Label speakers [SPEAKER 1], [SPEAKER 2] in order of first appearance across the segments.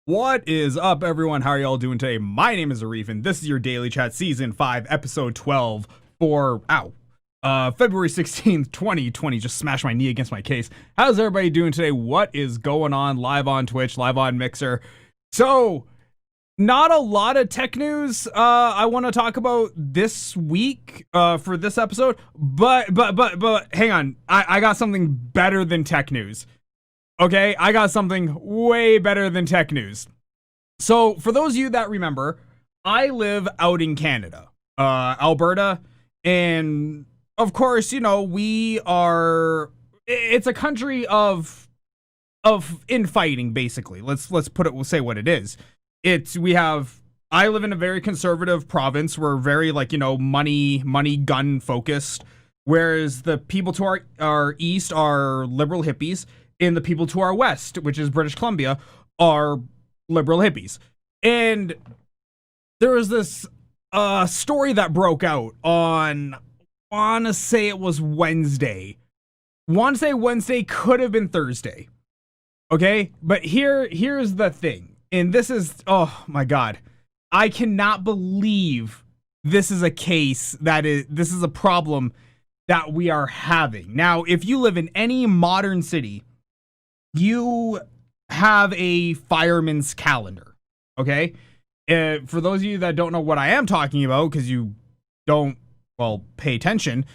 [SPEAKER 1] What is up, everyone? How are y'all doing today? My name is Arif, and this is your Daily Chat Season 5, Episode 12 for, February 16th, 2020. Just smashed my knee against my case. How's everybody doing today? What is going on? Live on Twitch, live on Mixer. So, not a lot of tech news I want to talk about this week for this episode, but hang on. I got something better than tech news. Okay, I got something way better than tech news. So, for those of you that remember, I live out in Canada, Alberta, and of course, you know, it's a country of infighting, basically. We'll say what it is. I live in a very conservative province. We're very, money gun focused, whereas the people to our east are liberal hippies, and the people to our west, which is British Columbia, are liberal hippies. And there was this story that broke out on, I want to say it was Wednesday. Wednesday, could have been Thursday. Okay? But here's the thing. And this is, oh my God. I cannot believe this is a this is a problem that we are having. Now, if you live in any modern city, you have a fireman's calendar, okay? For those of you that don't know what I am talking about, because you don't, pay attention,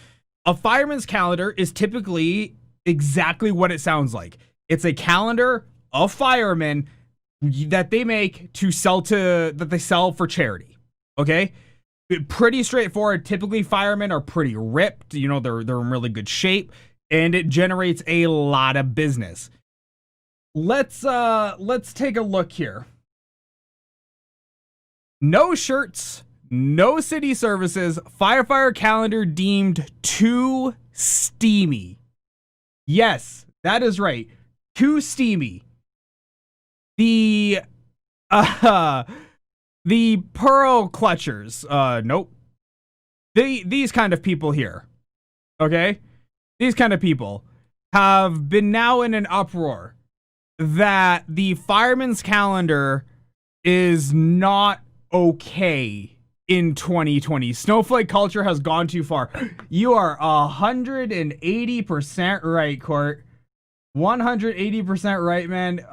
[SPEAKER 1] a fireman's calendar is typically exactly what it sounds like. It's a calendar of firemen that they make that they sell for charity, okay? Pretty straightforward. Typically, firemen are pretty ripped. You know, they're in really good shape, and it generates a lot of business. Let's take a look here. No shirts, no city services, firefighter calendar deemed too steamy. Yes, that is right. Too steamy. The pearl clutchers, nope. These kind of people here, okay? These kind of people have been now in an uproar that the fireman's calendar is not okay in 2020. Snowflake culture has gone too far. You are 180% right, Court. 180% right, man.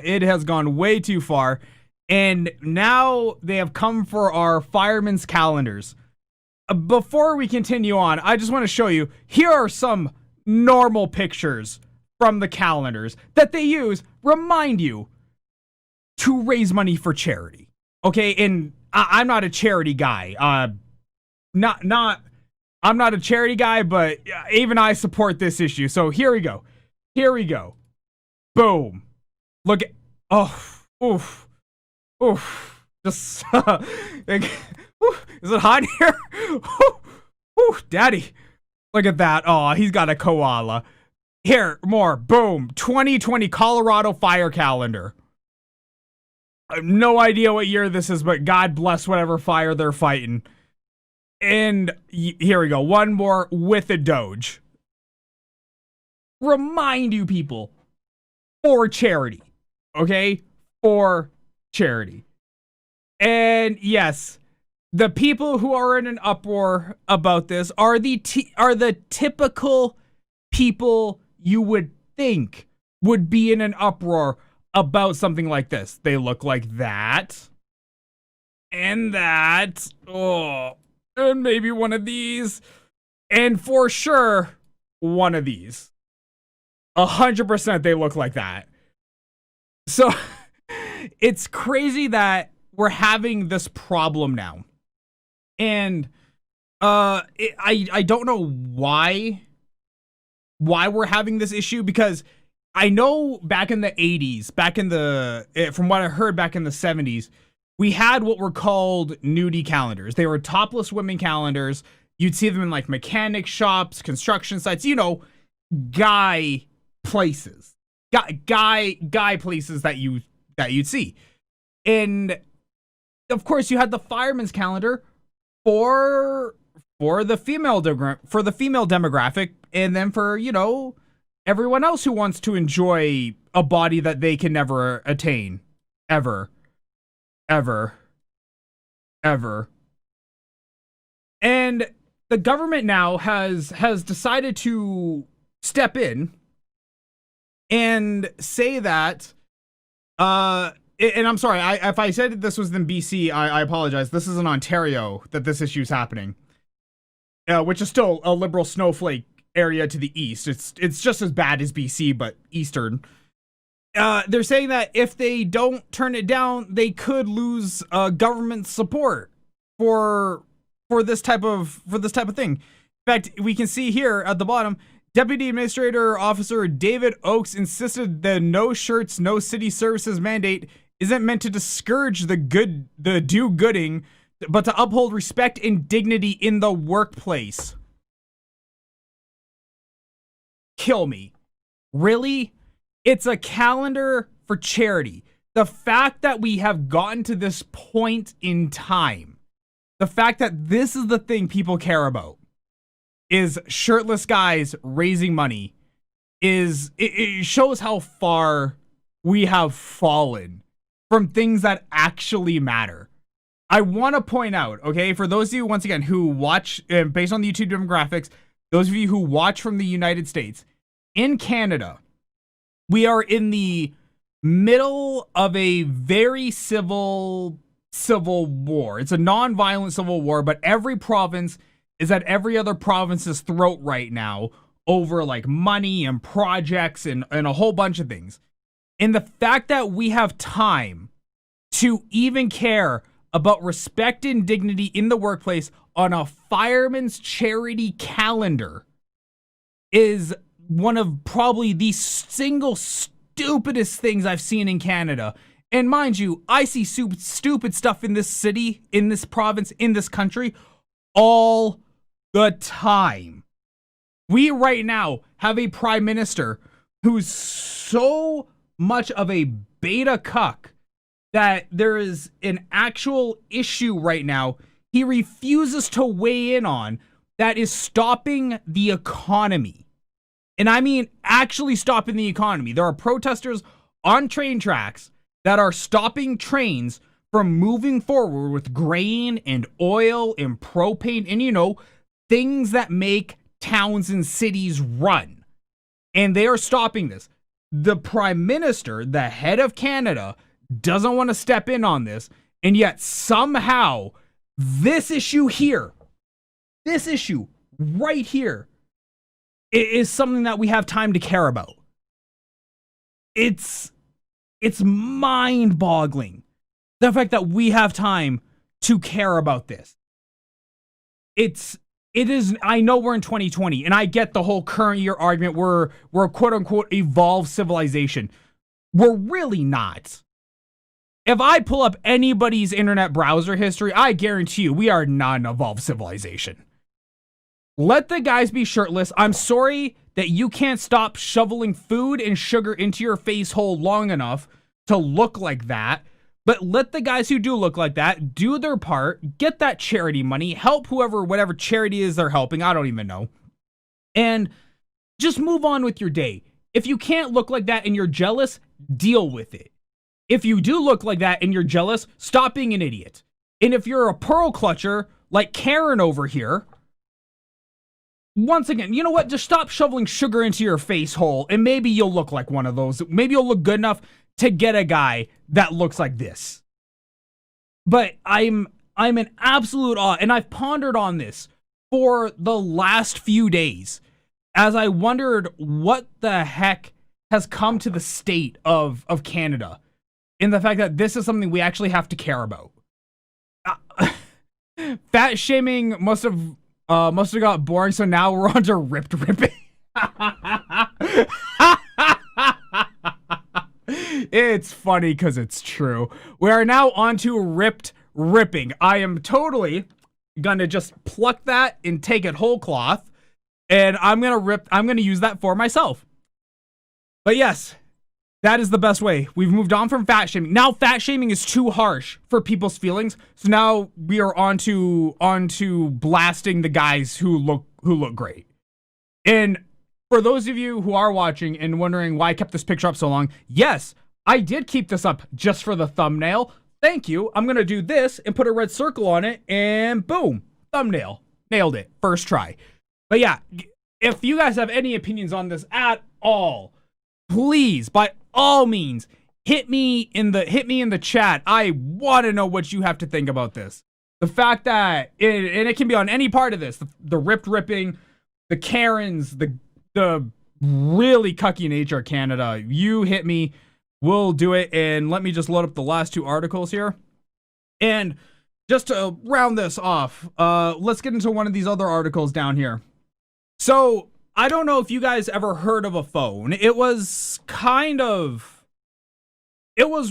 [SPEAKER 1] It has gone way too far. And now they have come for our fireman's calendars. Before we continue on, I just want to show you, here are some normal pictures from the calendars that they use, remind you to raise money for charity. Okay, and I'm not a charity guy. I'm not a charity guy, but even I support this issue. So here we go. Boom. Look at, oof. Just, is it hot here? Daddy. Look at that. Oh, he's got a koala. Here, more. Boom. 2020 Colorado fire calendar. I have no idea what year this is, but God bless whatever fire they're fighting. And here we go. One more with a Doge. Remind you people, for charity. Okay? For charity. And yes, the people who are in an uproar about this are the typical people you would think would be in an uproar about something like this. They look like that. And that. Oh. And maybe one of these. And for sure, one of these. 100% they look like that. So, it's crazy that we're having this problem now. And, I don't know why we're having this issue, because I know back in the 80s, from what I heard back in the 70s, we had what were called nudie calendars. They were topless women calendars. You'd see them in like mechanic shops, construction sites, you know, guy places that you'd see. And of course you had the fireman's calendar for the female demographic, and then for, you know, everyone else who wants to enjoy a body that they can never attain ever, ever, ever. And the government now has decided to step in and say that, and I'm sorry, if I said this was in BC, I apologize. This is in Ontario that this issue is happening, which is still a liberal snowflake area to the east. It's just as bad as BC, but eastern. They're saying that if they don't turn it down, they could lose government support for this type of thing. In fact, we can see here at the bottom, Deputy Administrator Officer David Oakes insisted the no shirts, no city services mandate isn't meant to discourage the do-gooding, but to uphold respect and dignity in the workplace. Kill me. Really? It's a calendar for charity. The fact that we have gotten to this point in time, the fact that this is the thing people care about, is shirtless guys raising money, it shows how far we have fallen from things that actually matter. I want to point out, okay, for those of you, once again, who watch, based on the YouTube demographics, those of you who watch from the United States, in Canada, we are in the middle of a very civil war. It's a non-violent civil war, but every province is at every other province's throat right now over like money and projects and a whole bunch of things. And the fact that we have time to even care about respect and dignity in the workplace on a fireman's charity calendar is one of probably the single stupidest things I've seen in Canada. And mind you, I see stupid stuff in this city, in this province, in this country all the time. We right now have a prime minister who's so much of a beta cuck that there is an actual issue right now he refuses to weigh in on that is stopping the economy. And I mean actually stopping the economy. There are protesters on train tracks that are stopping trains from moving forward with grain and oil and propane and, you know, things that make towns and cities run. And they are stopping this. The prime minister, the head of Canada, doesn't want to step in on this. And yet somehow this issue here, this issue right here, is something that we have time to care about. It's mind-boggling, the fact that we have time to care about this. It is, I know we're in 2020, and I get the whole current year argument, we're quote-unquote evolved civilization. We're really not. If I pull up anybody's internet browser history, I guarantee you we are not an evolved civilization. Let the guys be shirtless. I'm sorry that you can't stop shoveling food and sugar into your face hole long enough to look like that. But let the guys who do look like that do their part, get that charity money, help whoever, whatever charity is they're helping. I don't even know. And just move on with your day. If you can't look like that and you're jealous, deal with it. If you do look like that and you're jealous, stop being an idiot. And if you're a pearl clutcher like Karen over here, once again, you know what? Just stop shoveling sugar into your face hole and maybe you'll look like one of those. Maybe you'll look good enough to get a guy that looks like this. But I'm in absolute awe, and I've pondered on this for the last few days as I wondered what the heck has come to the state of Canada in the fact that this is something we actually have to care about. Fat shaming must have got boring, so now we're on to ripped ripping. It's funny because it's true. We are now on to ripped ripping. I am totally gonna just pluck that and take it whole cloth, and I'm gonna use that for myself. But yes, that is the best way. We've moved on from fat shaming. Now fat shaming is too harsh for people's feelings, so now we are on to blasting the guys who look great. And for those of you who are watching and wondering why I kept this picture up so long, yes, I did keep this up just for the thumbnail. Thank you. I'm going to do this and put a red circle on it, and boom, thumbnail. Nailed it. First try. But yeah, if you guys have any opinions on this at all, please, by all means, hit me in the chat. I want to know what you have to think about this. The fact that it can be on any part of this, the ripping, the Karens, the really cucky nature of Canada. You hit me, we'll do it. And let me just load up the last two articles here. And just to round this off, let's get into one of these other articles down here. So I don't know if you guys ever heard of a phone. It was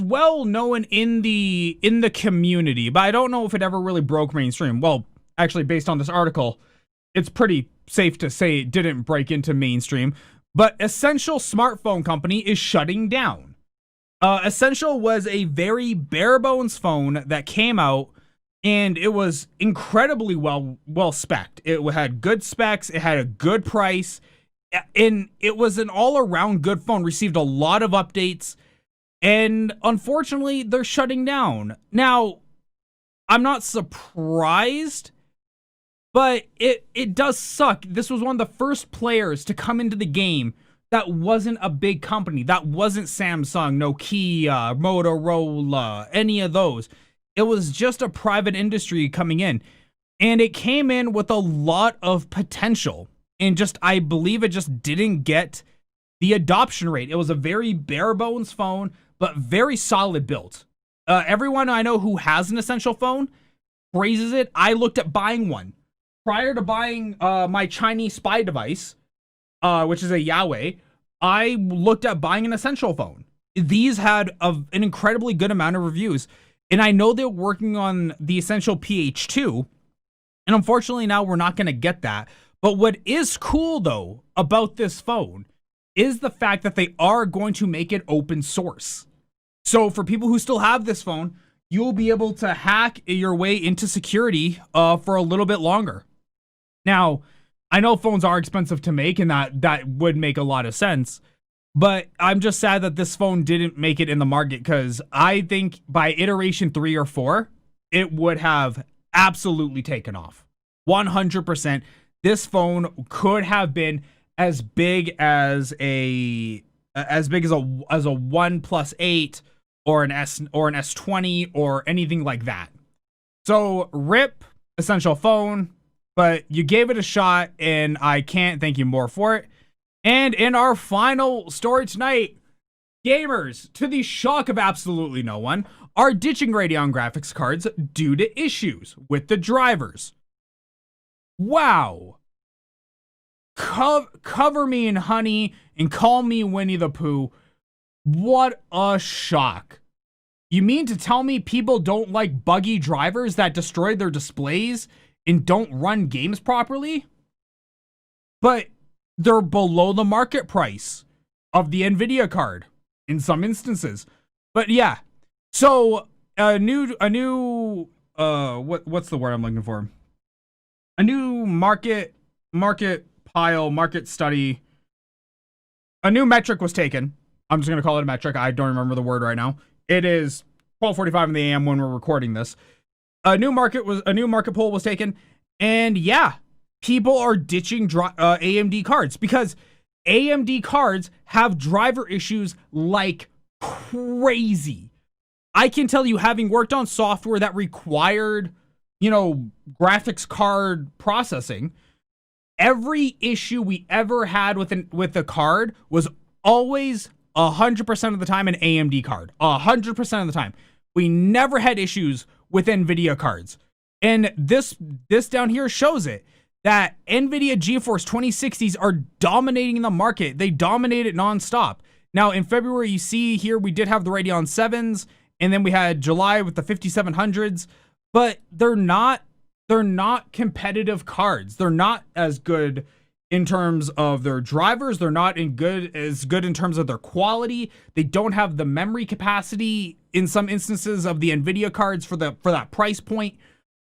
[SPEAKER 1] well known in the community, but I don't know if it ever really broke mainstream. Well, actually, based on this article, it's pretty safe to say it didn't break into mainstream. But Essential smartphone company is shutting down. Essential was a very bare bones phone that came out, and it was incredibly well spec'd. It had good specs, it had a good price, and it was an all around good phone. Received a lot of updates. And unfortunately, they're shutting down. Now, I'm not surprised, but it does suck. This was one of the first players to come into the game that wasn't a big company. That wasn't Samsung, Nokia, Motorola, any of those. It was just a private industry coming in. And it came in with a lot of potential. And I believe it just didn't get the adoption rate. It was a very bare bones phone, but very solid built. Everyone I know who has an Essential phone praises it. I looked at buying one. Prior to buying my Chinese spy device, which is a Huawei, I looked at buying an Essential phone. These had an incredibly good amount of reviews. And I know they're working on the Essential PH2. And unfortunately now we're not going to get that. But what is cool though about this phone is the fact that they are going to make it open source. So for people who still have this phone, you'll be able to hack your way into security for a little bit longer. Now, I know phones are expensive to make, and that would make a lot of sense. But I'm just sad that this phone didn't make it in the market, because I think by iteration 3 or 4, it would have absolutely taken off. 100%. This phone could have been as big as a OnePlus 8 or an S20 or anything like that. So RIP Essential phone, but you gave it a shot, and I can't thank you more for it. And in our final story tonight, gamers, to the shock of absolutely no one, are ditching Radeon graphics cards due to issues with the drivers. Wow. Cover me in honey and call me Winnie the Pooh. What a shock. You mean to tell me people don't like buggy drivers that destroy their displays and don't run games properly? But they're below the market price of the Nvidia card in some instances. But yeah, so what's the word I'm looking for? A new market study. A new metric was taken. I'm just going to call it a metric. I don't remember the word right now. It is 12:45 in the AM when we're recording this. A new market poll was taken, and yeah, people are ditching AMD cards because AMD cards have driver issues like crazy. I can tell you, having worked on software that required, graphics card processing, every issue we ever had with the card was always 100% of the time an AMD card. 100% of the time. We never had issues with Nvidia cards. And this down here shows it, that Nvidia GeForce 2060s are dominating the market. They dominate it nonstop. Now in February, you see here, we did have the Radeon 7s, and then we had July with the 5700s, but they're not competitive cards. They're not as good in terms of their drivers. They're not as good in terms of their quality. They don't have the memory capacity in some instances of the Nvidia cards for that price point.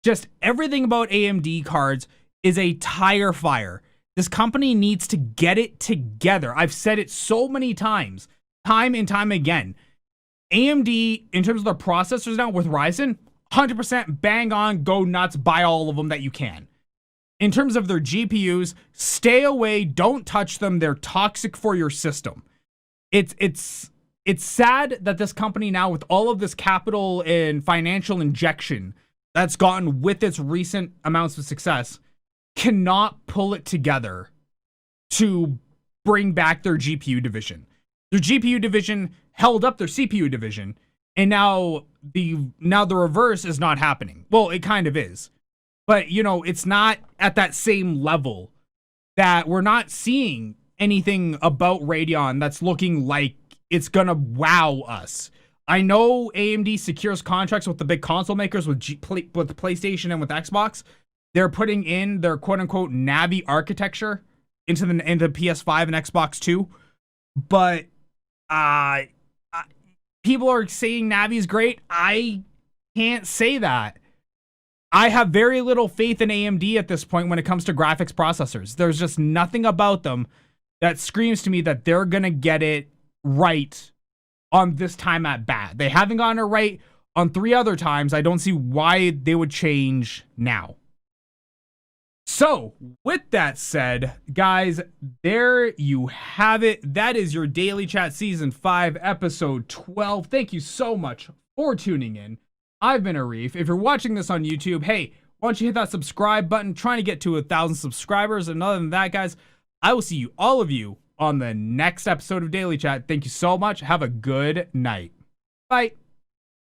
[SPEAKER 1] Just everything about AMD cards is a tire fire. This company needs to get it together. I've said it so many times, time and time again. AMD, in terms of their processors now with Ryzen, 100% bang on, go nuts, buy all of them that you can. In terms of their GPUs, stay away, don't touch them. They're toxic for your system. It's sad that this company now, with all of this capital and financial injection that's gotten with its recent amounts of success, cannot pull it together to bring back their GPU division. Their GPU division held up their CPU division, and now the reverse is not happening. Well, it kind of is. But, you know, it's not at that same level, that we're not seeing anything about Radeon that's looking like it's gonna wow us. I know AMD secures contracts with the big console makers, with PlayStation and with Xbox. They're putting in their quote-unquote Navi architecture into PS5 and Xbox 2. But people are saying Navi's great. I can't say that. I have very little faith in AMD at this point when it comes to graphics processors. There's just nothing about them that screams to me that they're going to get it right on this time at bat. They haven't gotten it right on 3 other times. I don't see why they would change now. So, with that said, guys, there you have it. That is your Daily Chat Season 5, Episode 12. Thank you so much for tuning in. I've been Arif. If you're watching this on YouTube, hey, why don't you hit that subscribe button, trying to get to 1,000 subscribers. And other than that, guys, I will see all of you on the next episode of Daily Chat. Thank you so much. Have a good night. Bye.